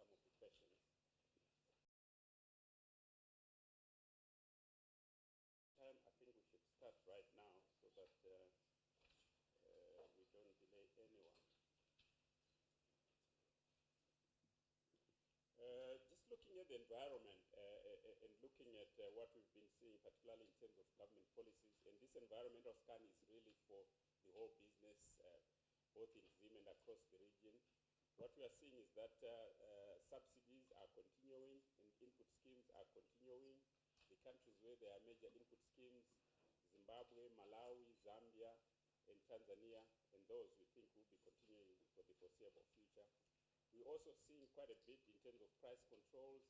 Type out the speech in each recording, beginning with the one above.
some of the questions. I think we should start right now so that we don't delay anyone. Just looking at the environment and looking at what we've been seeing, particularly in terms of government policies, and this environmental scan is really for the whole business, both in Zim and across the region. What we are seeing is that subsidies are continuing and input schemes are continuing. The countries where there are major input schemes, Zimbabwe, Malawi, Zambia, and Tanzania, and those we think will be continuing for the foreseeable future. We're also seeing quite a bit in terms of price controls,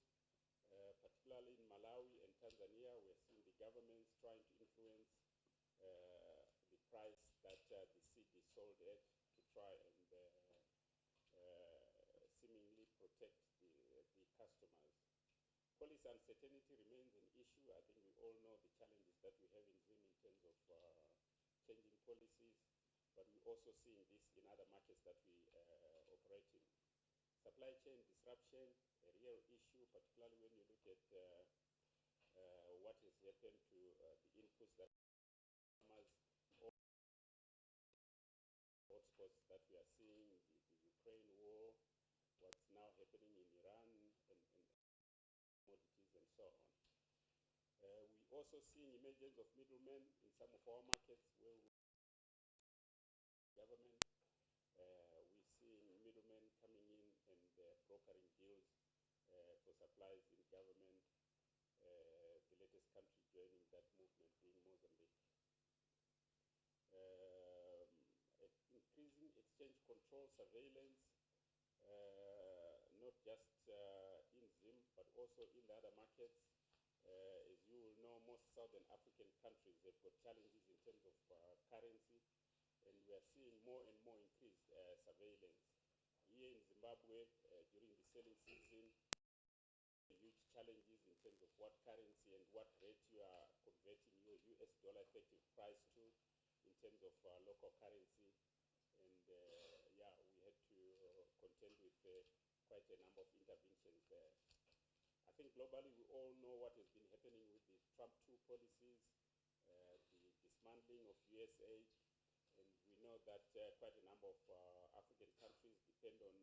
particularly in Malawi and Tanzania. We're seeing the governments trying to influence the price that the seed is sold at to try and seemingly protect the customers. Policy uncertainty remains an issue. I think we all know the challenges that we have in Zim in terms of changing policies, but we're also seeing this in other markets that we operate in. Supply chain disruption, a real issue, particularly when you look at what has happened to the inputs that farmers, hotspots that we are seeing, the Ukraine war, what's now happening in Iran, and commodities and so on. We also seeing emergence of middlemen in some of our markets where government. We're seeing middlemen coming in and brokering deals for supplies in government. The latest country joining that movement being Mozambique. Increasing exchange control surveillance, not just in Zim, but also in the other markets. As you will know, most Southern African countries have got challenges in terms of currency, and we are seeing more and more increased surveillance. Here in Zimbabwe, during the selling season, huge challenges in terms of what currency and what rate you are converting your US dollar effective price to in terms of local currency. And yeah, we had to contend with quite a number of interventions there. I think globally we all know what has been happening with the Trump 2 policies, the dismantling of US aid, and we know that quite a number of African countries depend on,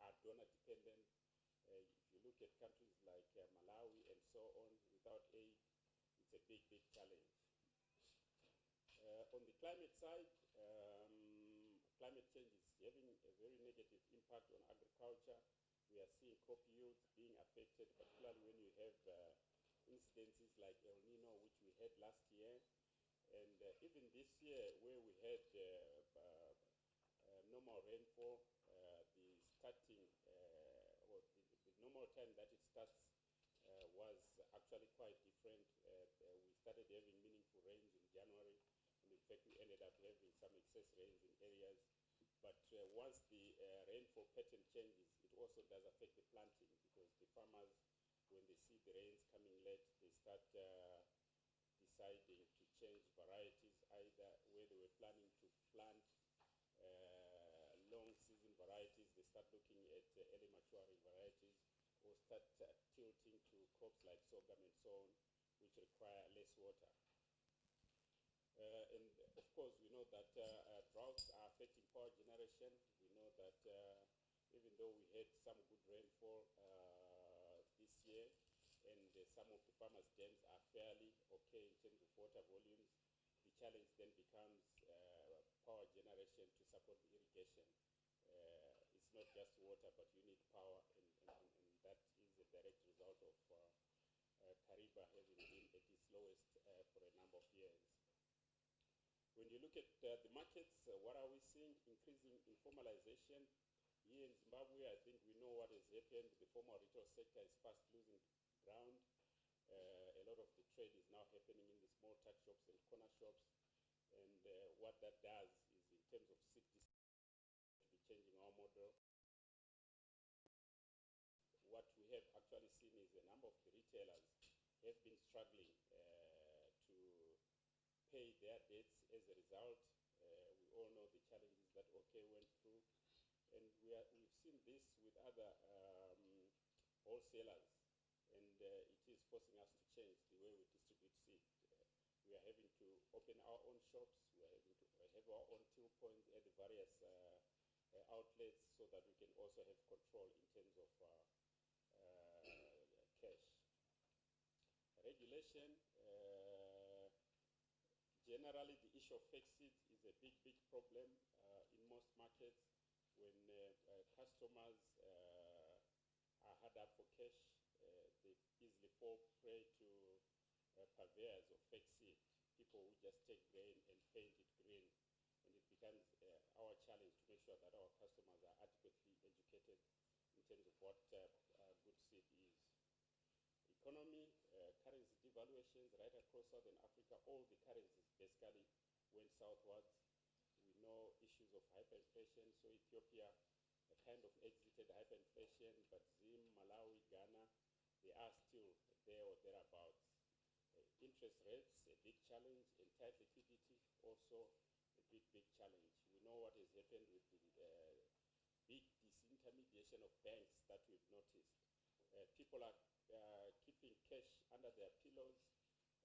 are donor dependent. If you look at countries like Malawi and so on, without aid, it's a big, big challenge. On the climate side, climate change is having a very negative impact on agriculture. We are seeing crop yields being affected, particularly when you have incidences like El Nino, which we had last year. And even this year, where we had normal rainfall, the starting, or the normal time that it starts was actually quite different. We started having meaningful rains in January, and in fact we ended up having some excess rains in areas. But once the rainfall pattern changes, it also does affect the planting, because the farmers, when they see the rains coming late, they start deciding to change varieties, either where they were planning to plant long season varieties, they start looking at early maturing varieties, or start tilting to crops like sorghum and so on, which require less water. And of course, we know that droughts are affecting power generation. We know that even though we had some good rainfall this year, and some of the farmers' dams are fairly okay in terms of water volumes, the challenge then becomes power generation to support the irrigation. It's not just water, but you need power, and that is a direct result of Kariba having been at its lowest for a number of years. When you look at the markets, what are we seeing? Increasing informalization. Here in Zimbabwe, I think we know what has happened. The formal retail sector is fast losing ground. A lot of the trade is now happening in the small tuck shops and corner shops. And what that does is, in terms of seed to be changing our model. What we have actually seen is a number of the retailers have been struggling to pay their debts as a result. We all know the challenges that OK went through. And we've seen this with other wholesalers, and it is forcing us to change the way we distribute seed. We are having to open our own shops. We are having to have our own till points at the various outlets so that we can also have control in terms of cash. Regulation, generally the issue of fake seeds is a big, big problem in most markets. When customers are hard up for cash, they easily fall prey to purveyors of fake seed, people who just take grain and paint it green. And it becomes our challenge to make sure that our customers are adequately educated in terms of what good seed is. Economy, currency devaluations right across Southern Africa, all the currencies basically went southwards. We know issues of hyperinflation, so Ethiopia kind of exited hyperinflation, but Zim, Malawi, Ghana, they are still there or thereabouts. Interest rates, a big challenge, and tight liquidity, also a big, big challenge. We know what has happened with the big disintermediation of banks that we've noticed. People are keeping cash under their pillows.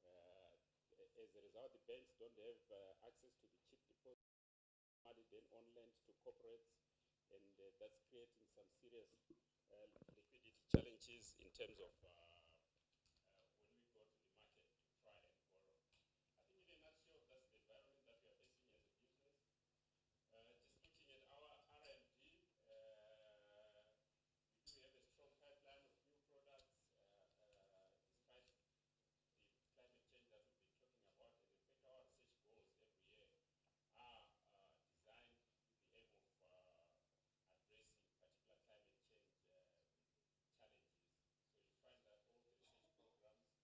As a result, the banks don't have access to the cheap deposit money, then on lend to corporates, and that's creating some serious liquidity challenges in terms of when we go to the market to try and borrow. I think in a nutshell, that's the environment that we are facing as a business. Just looking at our R&D, we do have a strong pipeline of new products, despite the climate change that we've been talking about. And in fact, our research goals every year are designed with the aim of addressing particular climate change challenges. So you find that all the research programs are looking very much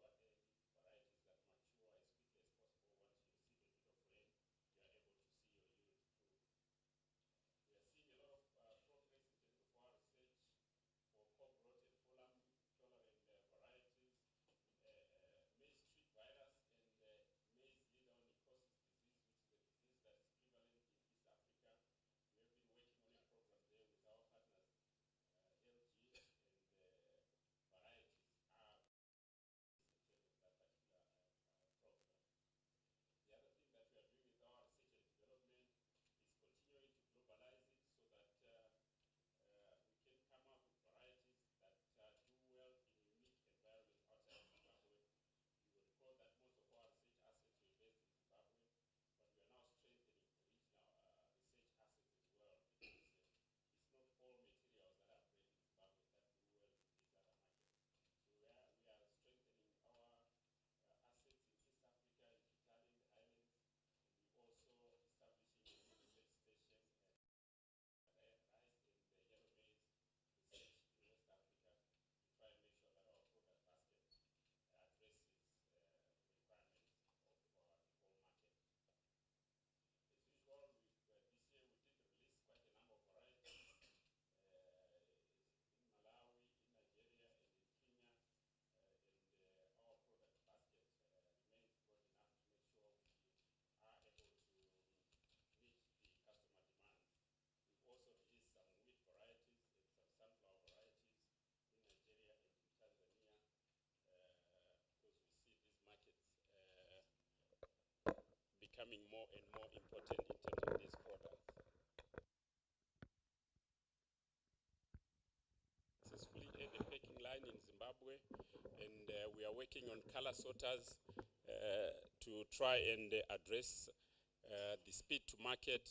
at coming up with drought-tolerant varieties, varieties that mature early, varieties that mature as quickly as possible. Once you receive a bit of rain, you are able to see your yield improve. We are seeing a lot of progress in terms of our research for crop growth and foliar-tolerant varieties. Maize streak virus and maize leader-on necrosis disease, which is a disease that is prevalent in East Africa. We have been working on a program there with our partners, LG, and varieties are in terms of that particular program. The other thing that we are doing with our research and development is continuing to globalize it so that we can come up with varieties that do well in unique environments outside of Zimbabwe. You will recall that most of our research assets were based in Zimbabwe, but we are now strengthening regional research assets as well, because it's not all materials that are bred in Zimbabwe that do well in these other markets. So we are strengthening our assets in East Africa, in Kitale, in the Highlands, and we're also establishing a new research station at rice and yellow maize research in West Africa to try and make sure that our product basket addresses the requirements of the whole market. As usual, this year we did release quite a number of varieties in Malawi, in Nigeria, and in Kenya, and our product basket remains broad enough to make sure we are able to meet the customer demands. We've also released some wheat varieties and some sunflower varieties in Nigeria and in Tanzania, because we see these markets becoming more and more important in terms of these products. Successfully had a packing line in Zimbabwe, and we are working on color sorters to try and address the speed to market.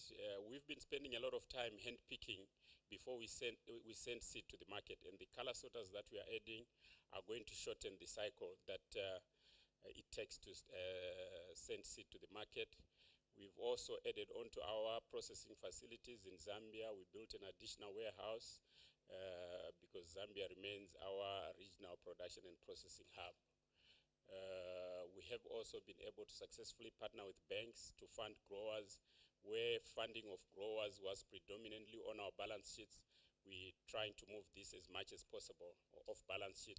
We've been spending a lot of time hand picking before we send seed to the market, and the color sorters that we are adding are going to shorten the cycle that it takes to send seed to the market. We've also added on to our processing facilities in Zambia. We built an additional warehouse because Zambia remains our regional production and processing hub. We have also been able to successfully partner with banks to fund growers. Where funding of growers was predominantly on our balance sheets, we're trying to move this as much as possible off balance sheet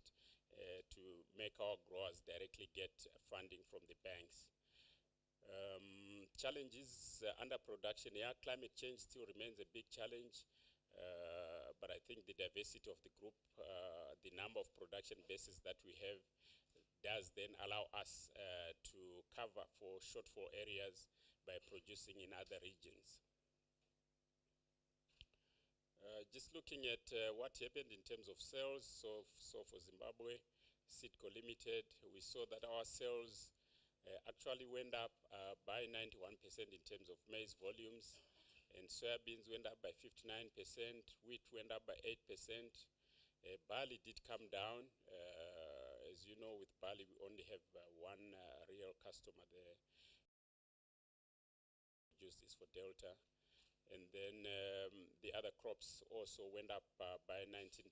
to make our growers directly get funding from the banks. challenges under production, yeah, climate change still remains a big challenge, but I think the diversity of the group, the number of production bases that we have, does then allow us to cover for shortfall areas by producing in other regions. Just looking at what happened in terms of sales, so for Zimbabwe, Sitco Limited, we saw that our sales actually went up by 91% in terms of maize volumes, and soybeans went up by 59%, wheat went up by 8%. Barley did come down. As you know, with barley, we only have one real customer there. Produced is for Delta. And then the other crops also went up by 19%.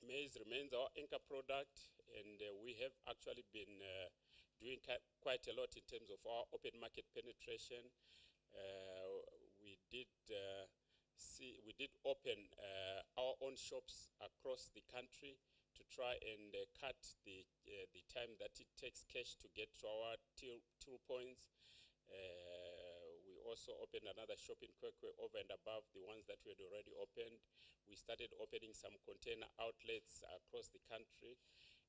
Maize remains our anchor product, and we have actually been doing quite a lot in terms of our open market penetration. We did open our own shops across the country to try and cut the time that it takes cash to get to our till points. We also opened another shop in Kwekwe over and above the ones that we had already opened. We started opening some container outlets across the country,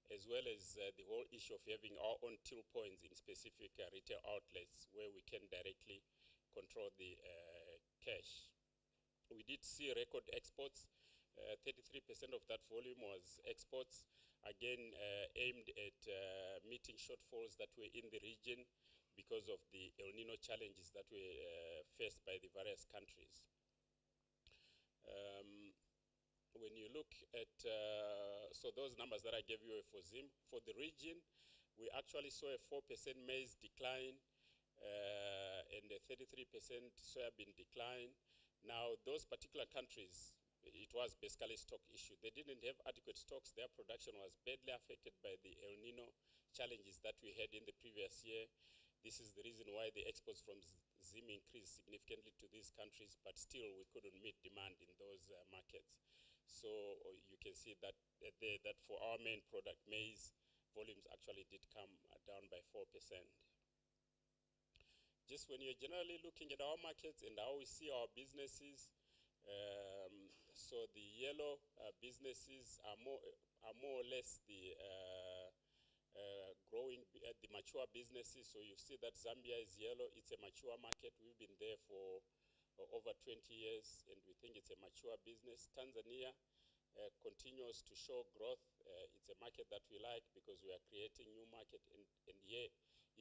as well as the whole issue of having our own till points in specific retail outlets where we can directly control the cash. We did see record exports. 33% of that volume was exports, again aimed at meeting shortfalls that were in the region because of the El Nino challenges that were faced by the various countries. When you look at, so those numbers that I gave you for Zim, for the region, we actually saw a 4% maize decline and a 33% soybean decline. Now, those particular countries, it was basically a stock issue. They didn't have adequate stocks. Their production was badly affected by the El Nino challenges that we had in the previous year. This is the reason why the exports from Zim increased significantly to these countries, but still we couldn't meet demand in those markets. So you can see that that for our main product, maize, volumes actually did come down by 4%. Just when you're generally looking at our markets and how we see our businesses, so the yellow businesses are more or less the growing, the mature businesses. So you see that Zambia is yellow. It's a mature market. We've been there for over 20 years, and we think it's a mature business. Tanzania continues to show growth. It's a market that we like because we are creating new market, and year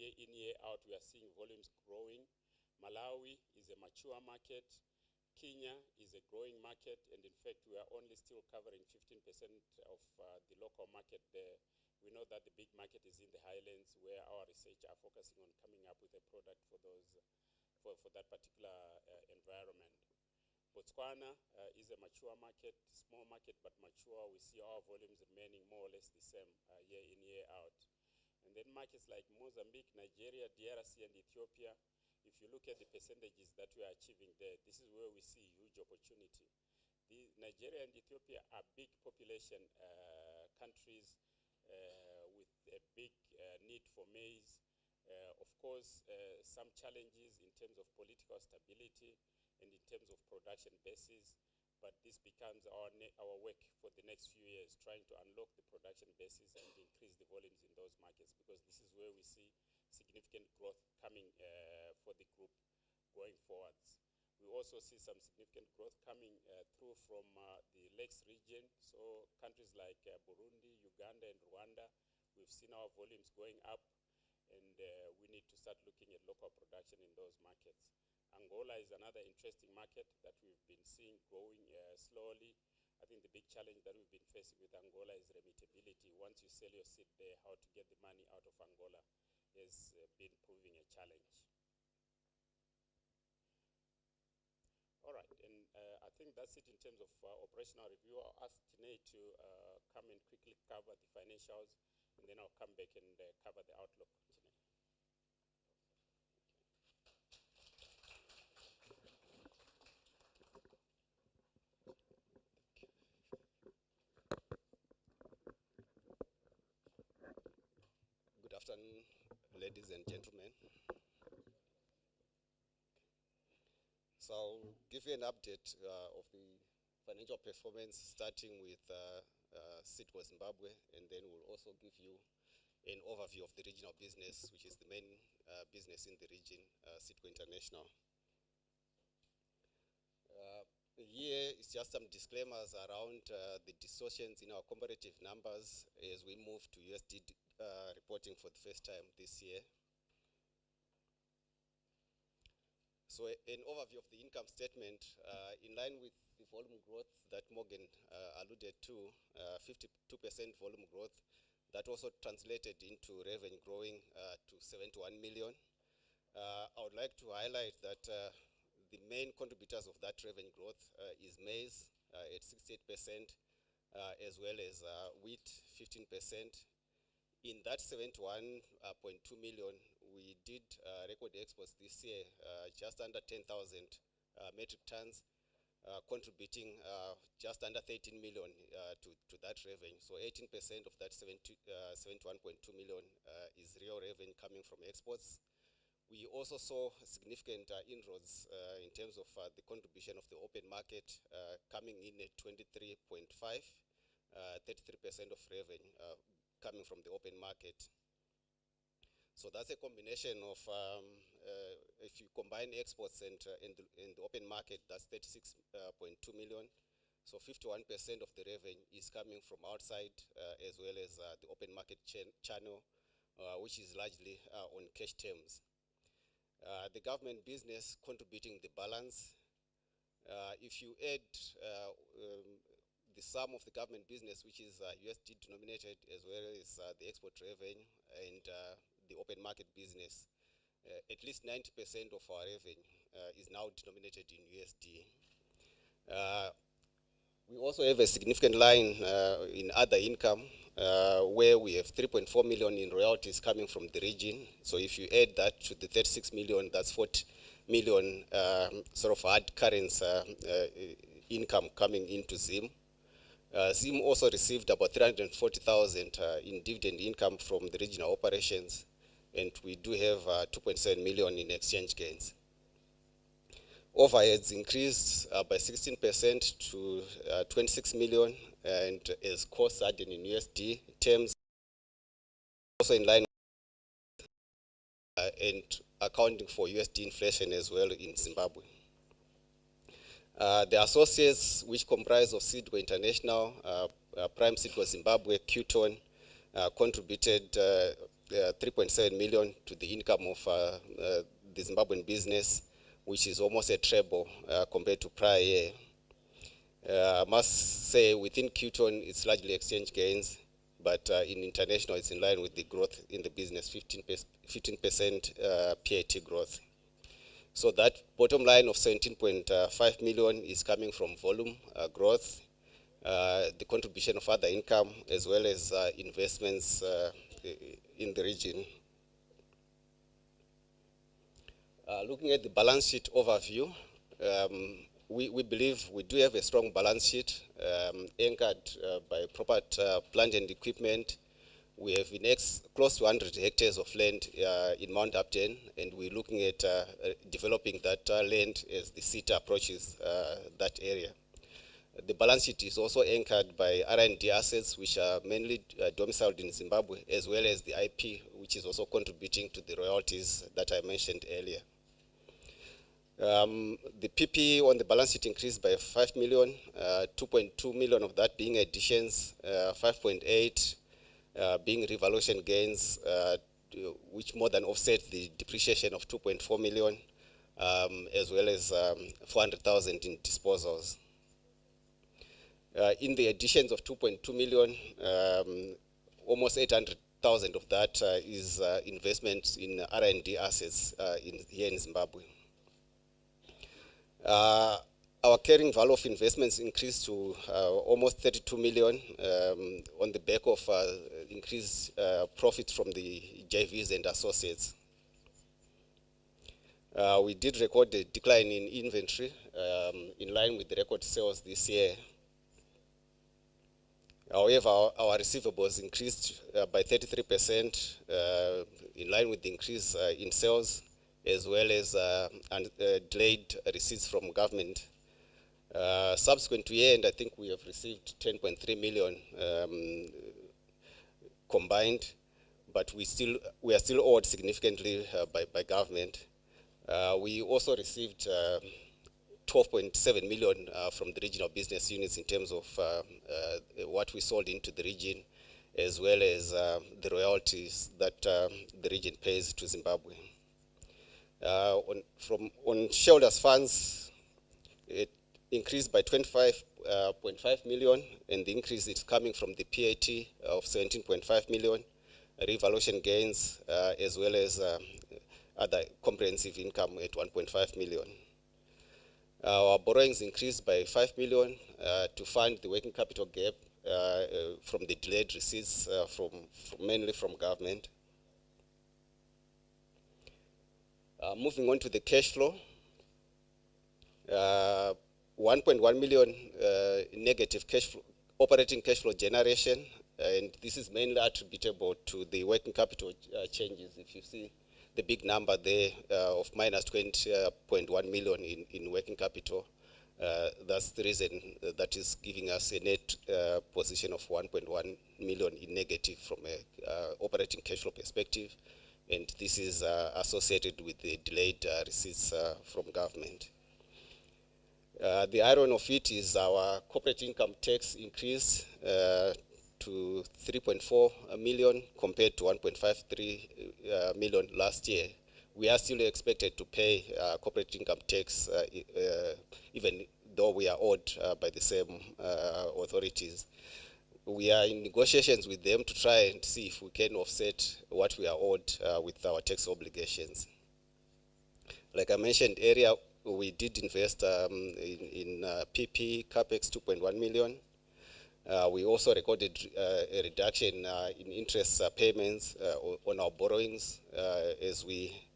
in, year out, we are seeing volumes growing. Malawi is a mature market. Kenya is a growing market, and in fact, we are only still covering 15% of the local market there. We know that the big market is in the highlands, where our research are focusing on coming up with a product for those, for that particular environment. Botswana is a mature market, small market but mature. We see our volumes remaining more or less the same year in, year out. And then markets like Mozambique, Nigeria, DRC, and Ethiopia, if you look at the percentages that we are achieving there, this is where we see huge opportunity. Nigeria and Ethiopia are big population countries with a big need for maize. Of course, some challenges in terms of political stability and in terms of production bases, but this becomes our work for the next few years, trying to unlock the production bases and increase the volumes in those markets, because this is where we see significant growth coming for the group going forwards. We also see some significant growth coming through from the Lakes region. So countries like Burundi, Uganda, and Rwanda, we've seen our volumes going up, and we need to start looking at local production in those markets. Angola is another interesting market that we've been seeing growing slowly. I think the big challenge that we've been facing with Angola is remittability. Once you sell your seed there, how to get the money out of Angola has been proving a challenge. All right, and I think that's it in terms of operational review. I'll ask Tinei to come and quickly cover the financials, and then I'll come back and cover the outlook. Tinei. Good afternoon, ladies and gentlemen. So I'll give you an update of the financial performance, starting with Citgo Zimbabwe, and then we'll also give you an overview of the regional business, which is the main business in the region, Citgo International. Here is just some disclaimers around the distortions in our comparative numbers as we move to USD reporting for the first time this year. So an overview of the income statement, in line with the volume growth that Morgan alluded to, 52% volume growth, that also translated into revenue growing to 71 million. I would like to highlight that the main contributors of that revenue growth is maize at 68%, as well as wheat 15%. In that 71.2 million, we did record exports this year, just under 10,000 metric tons, contributing just under 13 million to that revenue. So 18% of that 71.2 million is real revenue coming from exports. We also saw significant inroads in terms of the contribution of the open market coming in at 23.5, 33% of revenue coming from the open market. So that's a combination of, if you combine exports and the open market, that's 36.2 million. So 51% of the revenue is coming from outside, as well as the open market channel, which is largely on cash terms. The government business contributing the balance. If you add the sum of the government business, which is USD denominated, as well as the export revenue and the open market business, at least 90% of our revenue is now denominated in USD. We also have a significant line in other income, where we have 3.4 million in royalties coming from the region. So if you add that to the 36 million, that's 40 million sort of hard currency income coming into Zim. Zim also received about 340,000 in dividend income from the regional operations, and we do have 2.7 million in exchange gains. Overheads increased by 16% to 26 million, and as costs added in USD terms, also in line and accounting for USD inflation as well in Zimbabwe. The associates, which comprise of Citgo International, Prime Citgo Zimbabwe, Qton, contributed 3.7 million to the income of the Zimbabwean business, which is almost a treble compared to prior year. I must say within Qton, it's largely exchange gains, but in international, it's in line with the growth in the business, 15% PAT growth. So that bottom line of 17.5 million is coming from volume growth, the contribution of other income, as well as investments in the region. Looking at the balance sheet overview, we believe we do have a strong balance sheet anchored by proper plant and equipment. We have close to 100 hectares of land in Mount Upton, and we're looking at developing that land as the city approaches that area. The balance sheet is also anchored by R&D assets, which are mainly domiciled in Zimbabwe, as well as the IP, which is also contributing to the royalties that I mentioned earlier. The PPE on the balance sheet increased by 5 million, 2.2 million of that being additions, 5.8 being revaluation gains, which more than offset the depreciation of 2.4 million, as well as 400,000 in disposals. In the additions of 2.2 million, almost 800,000 of that is investment in R&D assets here in Zimbabwe. Our carrying value of investments increased to almost 32 million on the back of increased profits from the JVs and associates. We did record a decline in inventory in line with the record sales this year. However, our receivables increased by 33% in line with the increase in sales, as well as delayed receipts from government. Subsequent to year end, I think we have received 10.3 million combined, but we are still owed significantly by government. We also received 12.7 million from the regional business units in terms of what we sold into the region, as well as the royalties that the region pays to Zimbabwe. On shareholders' funds, it increased by 25.5 million, and the increase is coming from the PAT of 17.5 million, revaluation gains, as well as other comprehensive income at 1.5 million. Our borrowings increased by 5 million to fund the working capital gap from the delayed receipts mainly from government. Moving on to the cash flow, 1.1 million negative operating cash flow generation, and this is mainly attributable to the working capital changes. If you see the big number there of minus 20.1 million in working capital, that's the reason that is giving us a net position of 1.1 million in negative from an operating cash flow perspective, and this is associated with the delayed receipts from government. The irony of it is our corporate income tax increase to 3.4 million compared to 1.53 million last year. We are still expected to pay corporate income tax even though we are owed by the same authorities. We are in negotiations with them to try and see if we can offset what we are owed with our tax obligations. Like I mentioned earlier, we did invest in PP CapEx 2.1 million. We also recorded a reduction in interest payments on our borrowings as we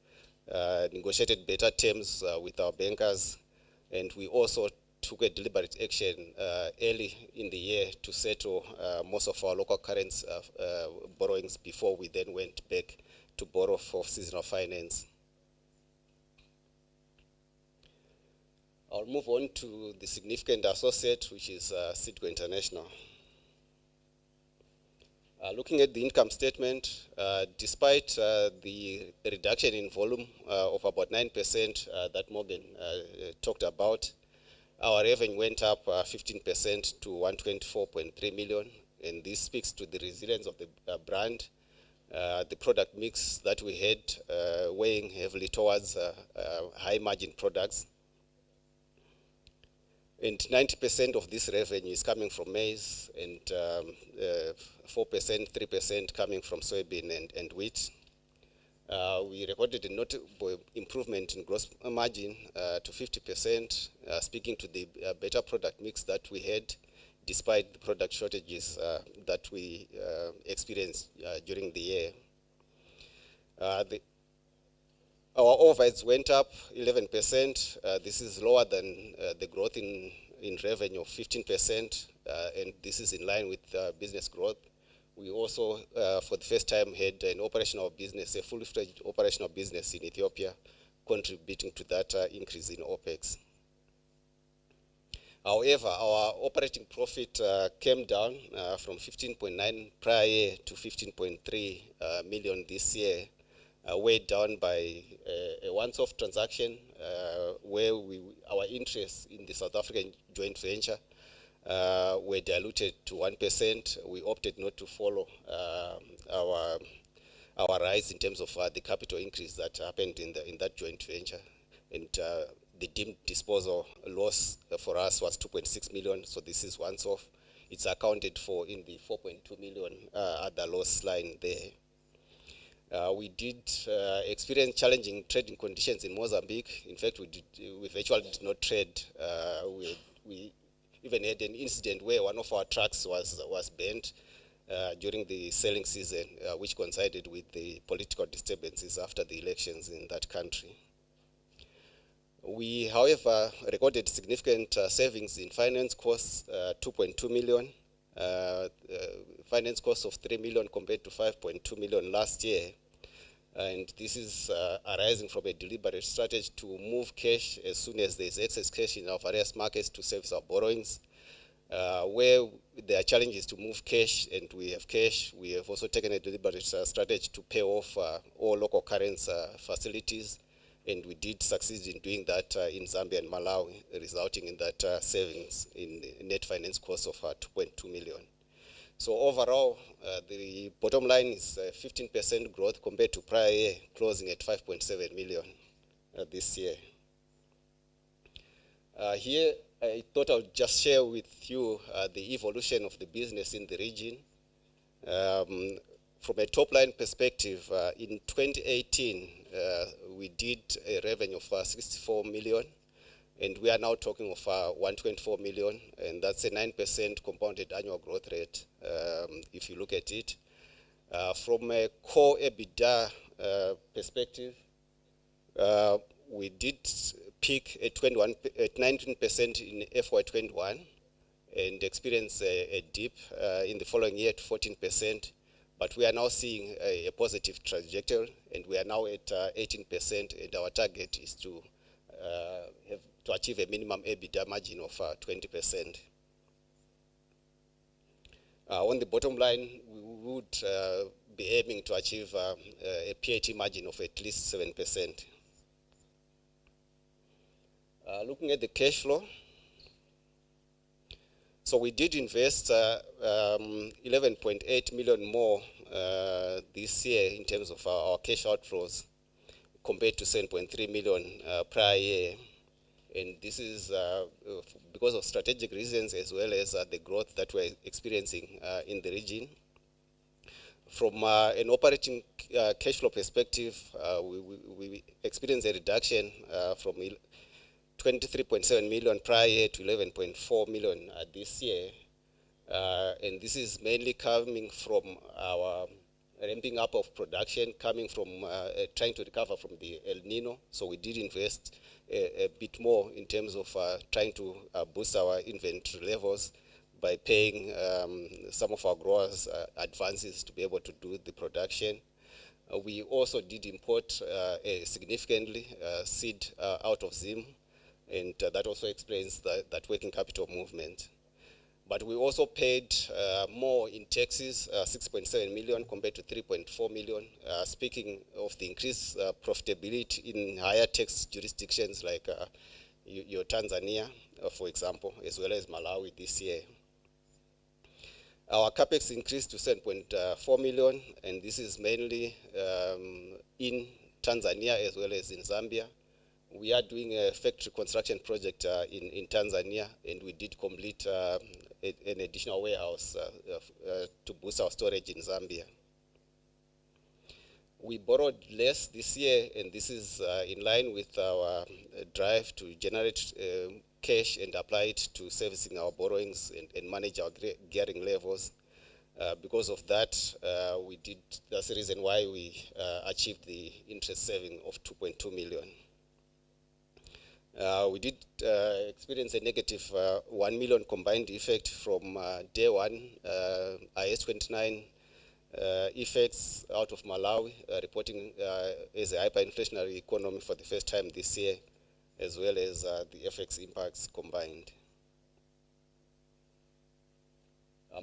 negotiated better terms with our bankers, and we also took a deliberate action early in the year to settle most of our local currency borrowings before we then went back to borrow for seasonal finance. I'll move on to the significant associate, which is Citgo International. Looking at the income statement, despite the reduction in volume of about 9% that Morgan talked about, our revenue went up 15% to 124.3 million, and this speaks to the resilience of the brand, the product mix that we had weighing heavily towards high margin products. And 90% of this revenue is coming from maize, and 4%, 3% coming from soybean and wheat. We recorded a notable improvement in gross margin to 50%, speaking to the better product mix that we had, despite the product shortages that we experienced during the year. Our overheads went up 11%. This is lower than the growth in revenue of 15%, and this is in line with business growth. We also, for the first time, had an operational business, a fully-fledged operational business in Ethiopia, contributing to that increase in OPEX. However, our operating profit came down from 15.9 prior year to 15.3 million this year, weighed down by a once-off transaction where our interests in the South African joint venture were diluted to 1%. We opted not to follow our rise in terms of the capital increase that happened in that joint venture, and the deemed disposal loss for us was 2.6 million. So this is once off. It's accounted for in the 4.2 million other loss line there. We did experience challenging trading conditions in Mozambique. In fact, we virtually did not trade. We even had an incident where one of our trucks was banned during the selling season, which coincided with the political disturbances after the elections in that country. We, however, recorded significant savings in finance costs, 2.2 million, finance cost of 3 million compared to 5.2 million last year. And this is arising from a deliberate strategy to move cash as soon as there's excess cash in our various markets to service our borrowings. Where there are challenges to move cash and we have cash, we have also taken a deliberate strategy to pay off all local currency facilities, and we did succeed in doing that in Zambia and Malawi, resulting in that savings in net finance cost of 2.2 million. So overall, the bottom line is 15% growth compared to prior year, closing at 5.7 million this year. Here, I thought I would just share with you the evolution of the business in the region. From a top-line perspective, in 2018, we did a revenue of 64 million, and we are now talking of 124 million, and that's a 9% compounded annual growth rate, if you look at it. From a core EBITDA perspective, we did peak at 19% in FY21 and experience a dip in the following year at 14%, but we are now seeing a positive trajectory, and we are now at 18%, and our target is to achieve a minimum EBITDA margin of 20%. On the bottom line, we would be aiming to achieve a PAT margin of at least 7%. Looking at the cash flow, so we did invest 11.8 million more this year in terms of our cash outflows compared to 7.3 million prior year. And this is because of strategic reasons as well as the growth that we're experiencing in the region. From an operating cash flow perspective, we experienced a reduction from 23.7 million prior year to 11.4 million this year. And this is mainly coming from our ramping up of production, coming from trying to recover from the El Nino. So we did invest a bit more in terms of trying to boost our inventory levels by paying some of our growers advances to be able to do the production. We also did import significantly seed out of Zim, and that also explains that working capital movement. But we also paid more in taxes, 6.7 million compared to 3.4 million. Speaking of the increased profitability in higher tax jurisdictions like your Tanzania, for example, as well as Malawi this year. Our capex increased to 7.4 million, and this is mainly in Tanzania as well as in Zambia. We are doing a factory construction project in Tanzania, and we did complete an additional warehouse to boost our storage in Zambia. We borrowed less this year, and this is in line with our drive to generate cash and apply it to servicing our borrowings and manage our gearing levels. Because of that, that's the reason why we achieved the interest saving of 2.2 million. We did experience a negative 1 million combined effect from day one, IS-29 effects out of Malawi, reporting as a hyperinflationary economy for the first time this year, as well as the FX impacts combined.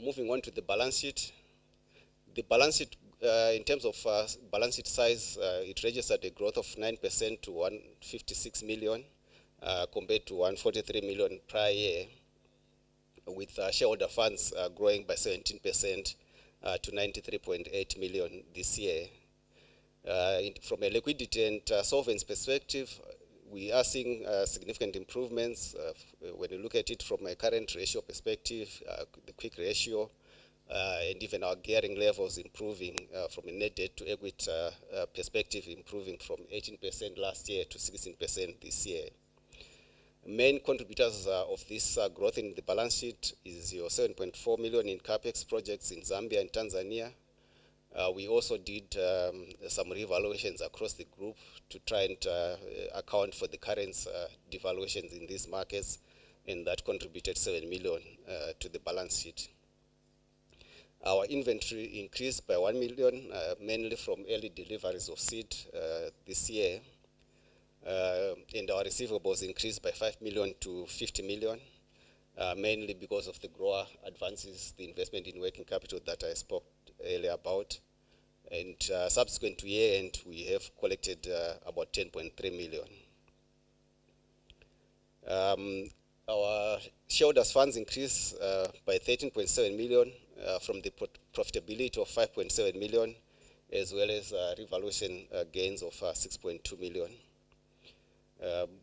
Moving on to the balance sheet. The balance sheet, in terms of balance sheet size, it registered a growth of 9% to 156 million. Compared to 143 million prior year, with shareholder funds growing by 17% to 93.8 million this year. From a liquidity and solvency perspective, we are seeing significant improvements when you look at it from a current ratio perspective, the quick ratio, and even our gearing levels improving from a net debt to equity perspective, improving from 18% last year to 16% this year. Main contributors of this growth in the balance sheet is your 7.4 million in capex projects in Zambia and Tanzania. We also did some revaluations across the group to try and account for the currency devaluations in these markets, and that contributed 7 million to the balance sheet. Our inventory increased by 1 million, mainly from early deliveries of seed this year. And our receivables increased by 5 million to 50 million, mainly because of the grower advances, the investment in working capital that I spoke earlier about. And subsequent to year end, we have collected about 10.3 million. Our shareholders' funds increased by 13.7 million from the profitability of 5.7 million, as well as revaluation gains of 6.2 million.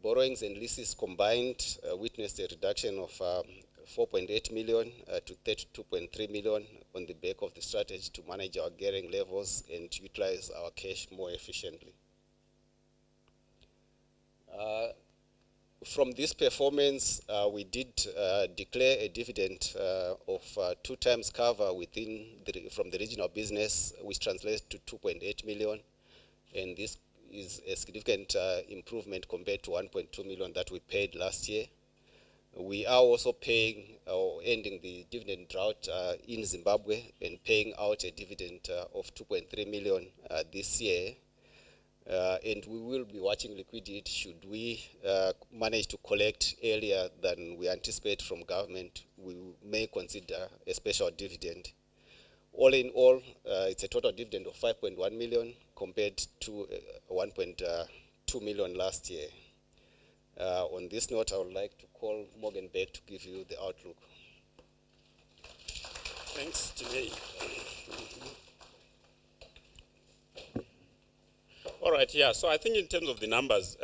Borrowings and leases combined witnessed a reduction of 4.8 million to 32.3 million on the back of the strategy to manage our gearing levels and utilize our cash more efficiently. From this performance, we did declare a dividend of 2 times cover from the regional business, which translates to 2.8 million, and this is a significant improvement compared to 1.2 million that we paid last year. We are also paying or ending the dividend drought in Zimbabwe and paying out a dividend of 2.3 million this year. And we will be watching liquidity should we manage to collect earlier than we anticipate from government. We may consider a special dividend. All in all, it's a total dividend of 5.1 million compared to 1.2 million last year. On this note, I would like to call Morgan back to give you the outlook. Thanks, Tinei. All right, yeah, so I think in terms of the numbers,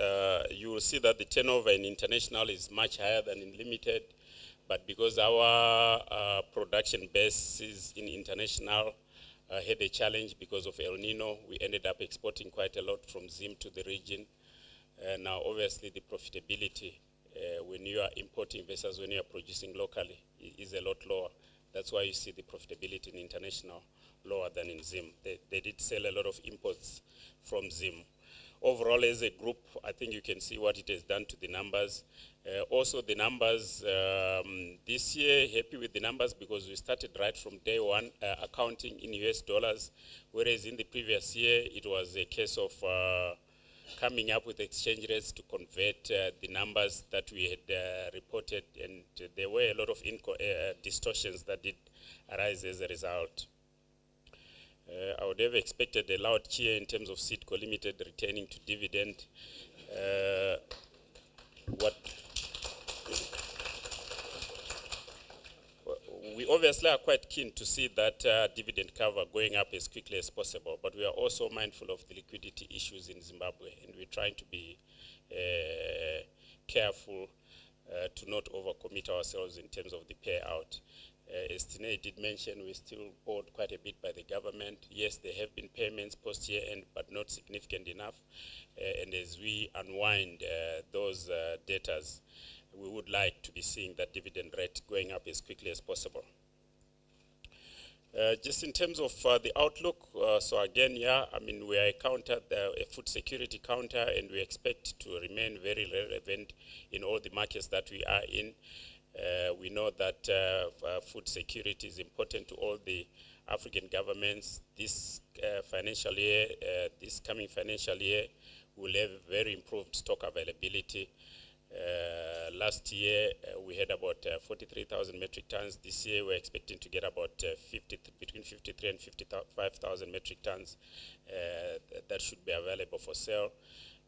you will see that the turnover in international is much higher than in limited, but because our production base is in international had a challenge because of El Nino, we ended up exporting quite a lot from Zim to the region. Now, obviously, the profitability when you are importing versus when you are producing locally is a lot lower. That's why you see the profitability in international lower than in Zim. They did sell a lot of imports from Zim. Overall, as a group, I think you can see what it has done to the numbers. Also, the numbers this year, happy with the numbers because we started right from day one accounting in US dollars, whereas in the previous year, it was a case of coming up with exchange rates to convert the numbers that we had reported, and there were a lot of distortions that did arise as a result. I would have expected a loud cheer in terms of Seedco Limited returning to dividend. We obviously are quite keen to see that dividend cover going up as quickly as possible, but we are also mindful of the liquidity issues in Zimbabwe, and we're trying to be careful to not overcommit ourselves in terms of the payout. As Tinei did mention, we're still owed quite a bit by the government. Yes, there have been payments post-year end, but not significant enough. And as we unwind those debtors, we would like to be seeing that dividend rate going up as quickly as possible. Just in terms of the outlook, so again, yeah, I mean, we are a food security counter, and we expect to remain very relevant in all the markets that we are in. We know that food security is important to all the African governments. This financial year, this coming financial year, we'll have very improved stock availability. Last year, we had about 43,000 metric tons. This year, we're expecting to get about between 53 and 55,000 metric tons that should be available for sale.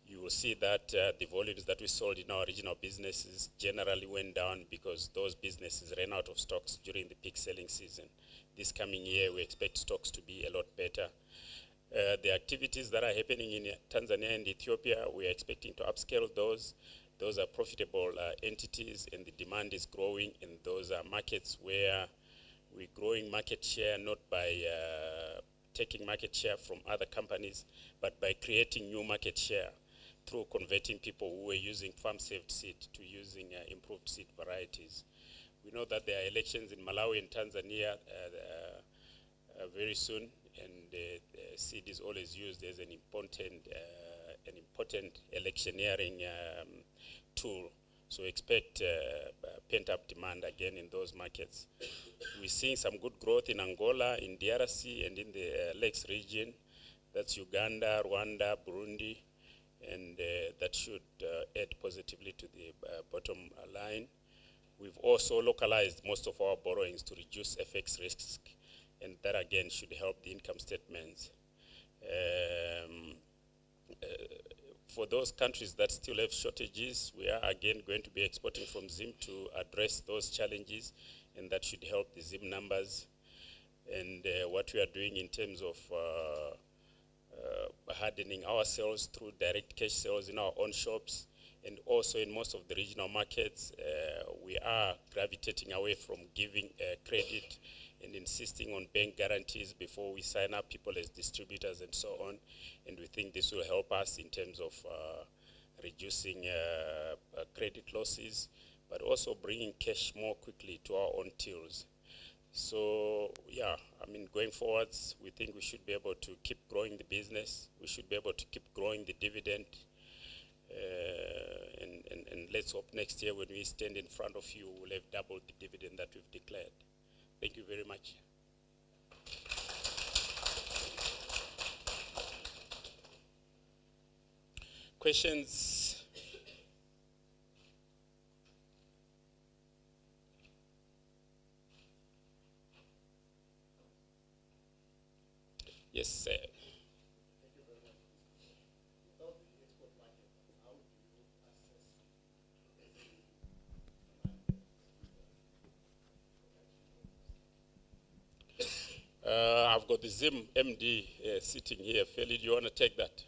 You will see that the volumes that we sold in our regional businesses generally went down because those businesses ran out of stocks during the peak selling season. This coming year, we expect stocks to be a lot better. The activities that are happening in Tanzania and Ethiopia, we are expecting to upscale those. Those are profitable entities, and the demand is growing, and those are markets where we're growing market share not by taking market share from other companies, but by creating new market share through converting people who were using farm-saved seed to using improved seed varieties. We know that there are elections in Malawi and Tanzania very soon, and seed is always used as an important electioneering tool. So expect pent-up demand again in those markets. We're seeing some good growth in Angola, in DRC, and in the Lakes region. That's Uganda, Rwanda, Burundi, and that should add positively to the bottom line. We've also localized most of our borrowings to reduce FX risk, and that again should help the income statements. For those countries that still have shortages, we are again going to be exporting from Zim to address those challenges, and that should help the Zim numbers. And what we are doing in terms of hardening our sales through direct cash sales in our own shops, and also in most of the regional markets, we are gravitating away from giving credit and insisting on bank guarantees before we sign up people as distributors and so on. And we think this will help us in terms of reducing credit losses, but also bringing cash more quickly to our own tills. So yeah, I mean, going forwards, we think we should be able to keep growing the business. We should be able to keep growing the dividend. And let's hope next year when we stand in front of you, we'll have doubled the dividend that we've declared. Thank you very much. Questions? Yes, sir. I've got the Zim MD sitting here. Feli, do you want to take that?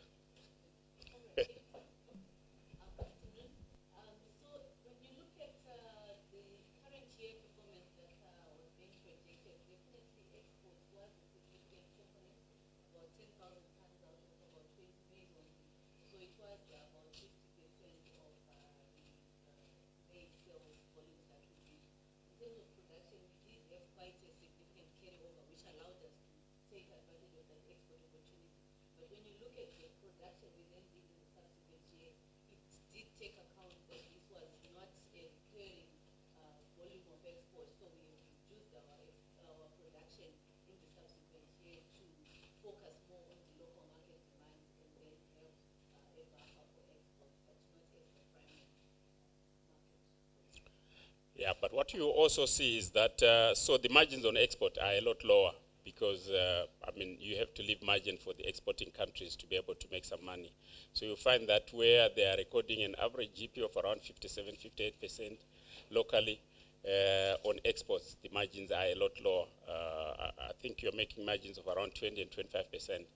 Yeah, but what you also see is that, so the margins on export are a lot lower because, I mean, you have to leave margin for the exporting countries to be able to make some money. So you find that where they are recording an average GP of around 57, 58% locally, on exports, the margins are a lot lower. I think you're making margins of around 20 and 25%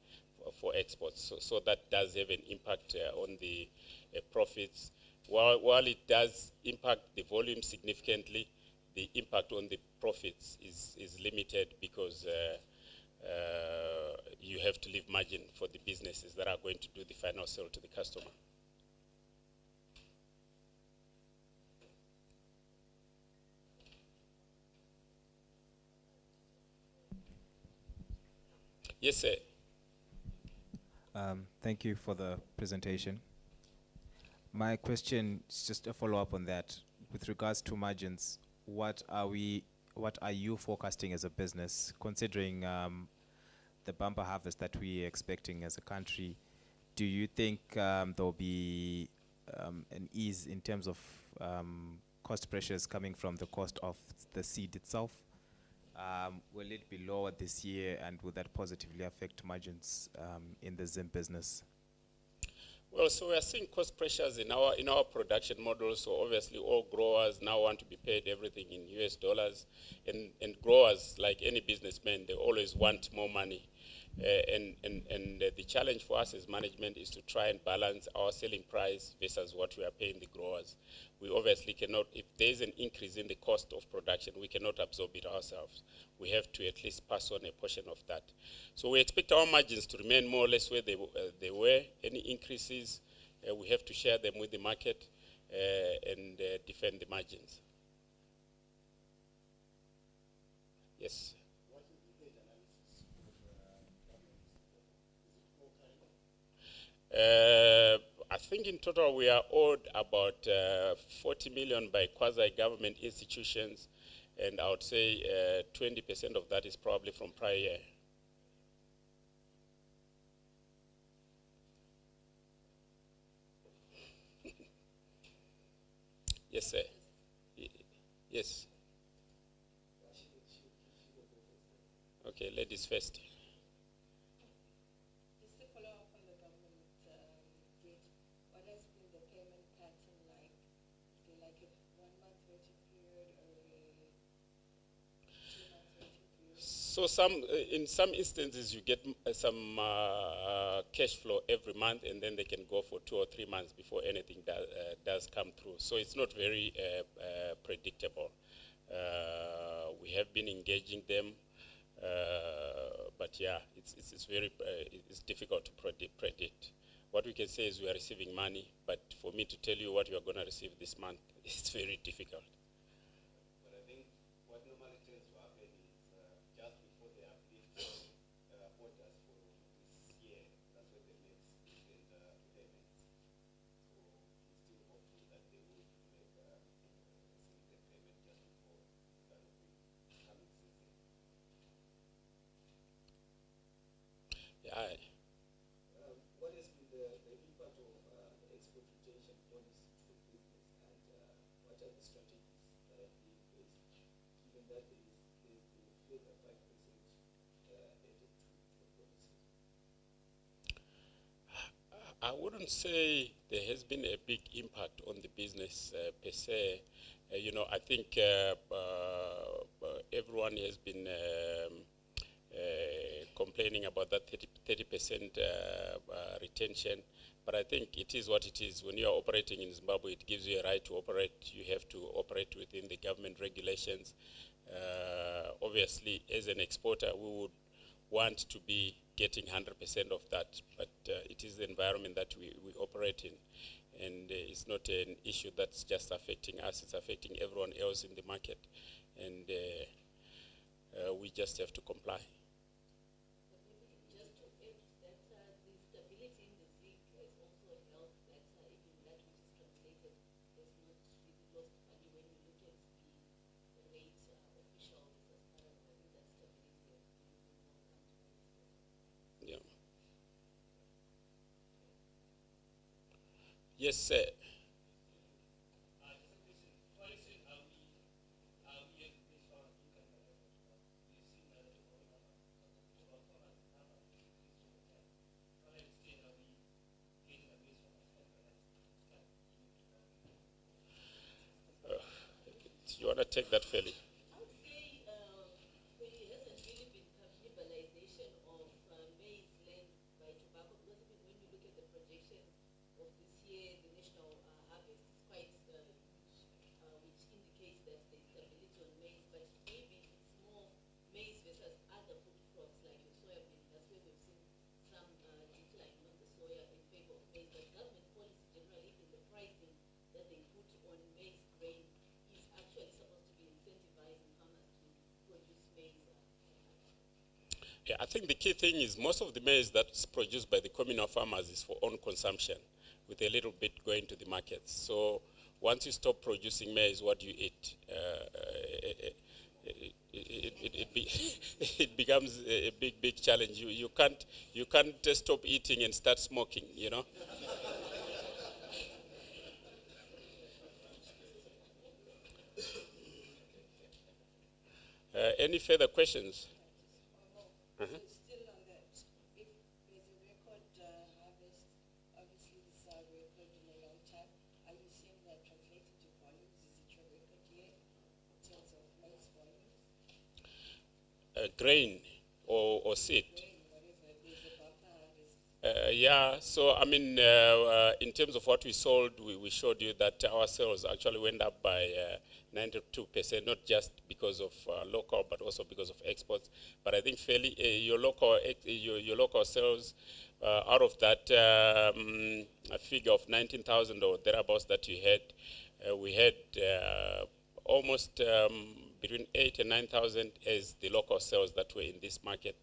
for exports. So that does have an impact on the profits. While it does impact the volume significantly, the impact on the profits is limited because you have to leave margin for the businesses that are going to do the final sale to the customer. Yes, sir. Thank you for the presentation. My question is just a follow-up on that. With regards to margins, what are you forecasting as a business, considering the bumper harvest that we're expecting as a country? Do you think there'll be an ease in terms of cost pressures coming from the cost of the seed itself? Will it be lower this year, and will that positively affect margins in the Zim business? Well, so we are seeing cost pressures in our production model. So obviously, all growers now want to be paid everything in US dollars, and growers, like any businessman, they always want more money. The challenge for us as management is to try and balance our selling price versus what we are paying the growers. We obviously cannot, if there's an increase in the cost of production, we cannot absorb it ourselves. We have to at least pass on a portion of that. So we expect our margins to remain more or less where they were. Any increases, we have to share them with the market and defend the margins. Yes. I think in total we are owed about 40 million by quasi-government institutions, And I would say 20% of that is probably from prior year. Yes, sir. Yes. Okay, ladies first. Just to follow up on the government debt, what has been the payment pattern like? Is there like a 1 month waiting period or a 2 month waiting period? So in some instances you get some cash flow every month, and then they can go for 2 or 3 months before anything does come through. So it's not very predictable. We have been engaging them, but yeah, it's very it's difficult to predict. What we can say is we are receiving money, but for me to tell you what you are going to receive this month, it's very difficult. But I think what normally tends to happen is just before they uplift orders for this year, that's when they make significant payments. So we're still hopeful that they will make a significant payment just before the start of the coming season. Yeah. What has been the impact of the export retention policy to the business, and what are the strategies that are being based, given that there is the further 5% added to the policy? I wouldn't say there has been a big impact on the business per se. I think everyone has been complaining about that 30% retention, but I think it is what it is. When you are operating in Zimbabwe, it gives you a right to operate. You have to operate within the government regulations. Obviously, as an exporter, we would want to be getting 100% of that, but it is the environment that we operate in, and it's not an issue that's just affecting us, it's affecting everyone else in the market, and we just have to comply. But maybe just to add that the stability in the ZiG has also helped that even that which is translated has not really lost value when you look at the rate official versus parallel. I think that stability has been welcomed by the sector. Yeah. Yes, sir. You want to take that, Feli? I would say there hasn't really been cannibalization of maize land by tobacco, because even when you look at the projection of this year, the national harvest is quite huge, which indicates that there's stability on maize, but maybe it's more maize versus other food crops like your soya bean. That's where we've seen some decline on the soya in favor of maize. But government policy generally in the pricing that they put on maize grain is actually supposed to be incentivizing farmers to produce maize. Yeah, I think the key thing is most of the maize that's produced by the communal farmers is for own consumption, with a little bit going to the markets. So once you stop producing maize, what do you eat? It becomes a big challenge. You can't stop eating and start smoking, you know. Any further questions? So still on that, if there's a record harvest, obviously this is a record in a long time. Are you seeing that translate into volumes? Is it your record year in terms of maize volumes? Grain or seed? Grain, whatever, there's a buffer harvest. Yeah, so I mean, in terms of what we sold, we showed you that our sales actually went up by 92%, not just because of local, but also because of exports. But I think fairly, your local sales, out of that a figure of 19,000 or thereabouts that you had, we had almost between 8 and 9,000 as the local sales that were in this market.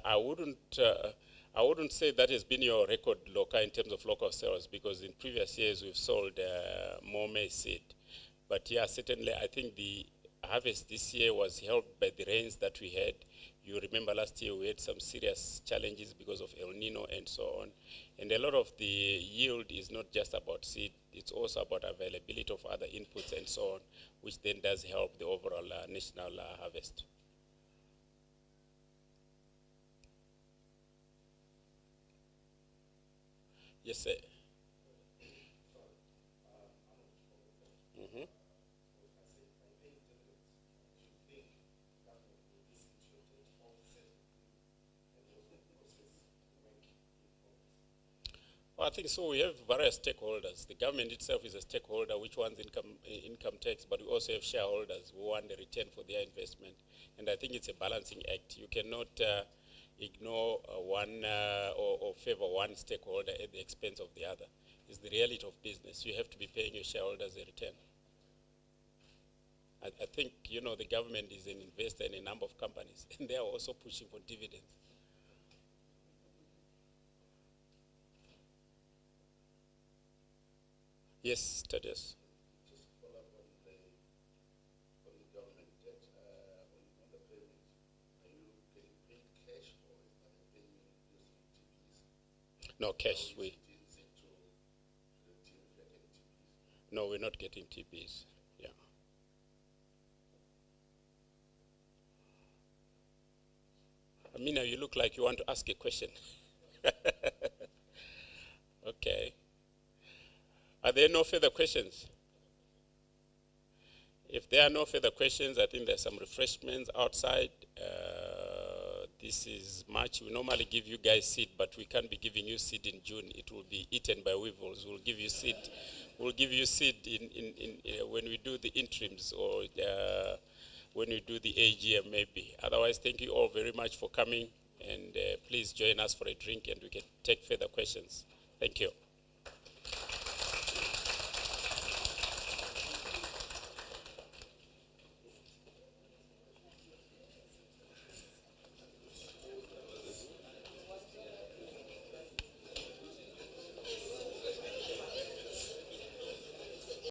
I wouldn't say that has been your record local in terms of local sales, because in previous years we've sold more maize seed. But yeah, certainly I think the harvest this year was helped by the rains that we had. You remember last year we had some serious challenges because of El Nino and so on. And a lot of the yield is not just about seed, it's also about availability of other inputs and so on, which then does help the overall national harvest. Yes, sir. Mm-hmm. Well, I think so. We have various stakeholders. The government itself is a stakeholder, which wants income tax, but we also have shareholders who want a return for their investment. And I think it's a balancing act. You cannot ignore one or favor one stakeholder at the expense of the other. It's the reality of business. You have to be paying your shareholders a return. I think, you know, the government is an investor in a number of companies, and they are also pushing for dividends. Yes, Thaddeus. Just follow up on the government debt, on the payment. Are you getting paid cash or are they paying using TPs? No, cash. Is it to the team if you're getting TPs? No, we're not getting TPs. Yeah. Amina, you look like you want to ask a question. Okay. Are there no further questions? If there are no further questions, I think there's some refreshments outside. This is March. We normally give you guys seed, but we can't be giving you seed in June. It will be eaten by weevils. We'll give you seed. We'll give you seed when we do the interims or when we do the AGM maybe. Otherwise, thank you all very much for coming, and please join us for a drink and we can take further questions. Thank you.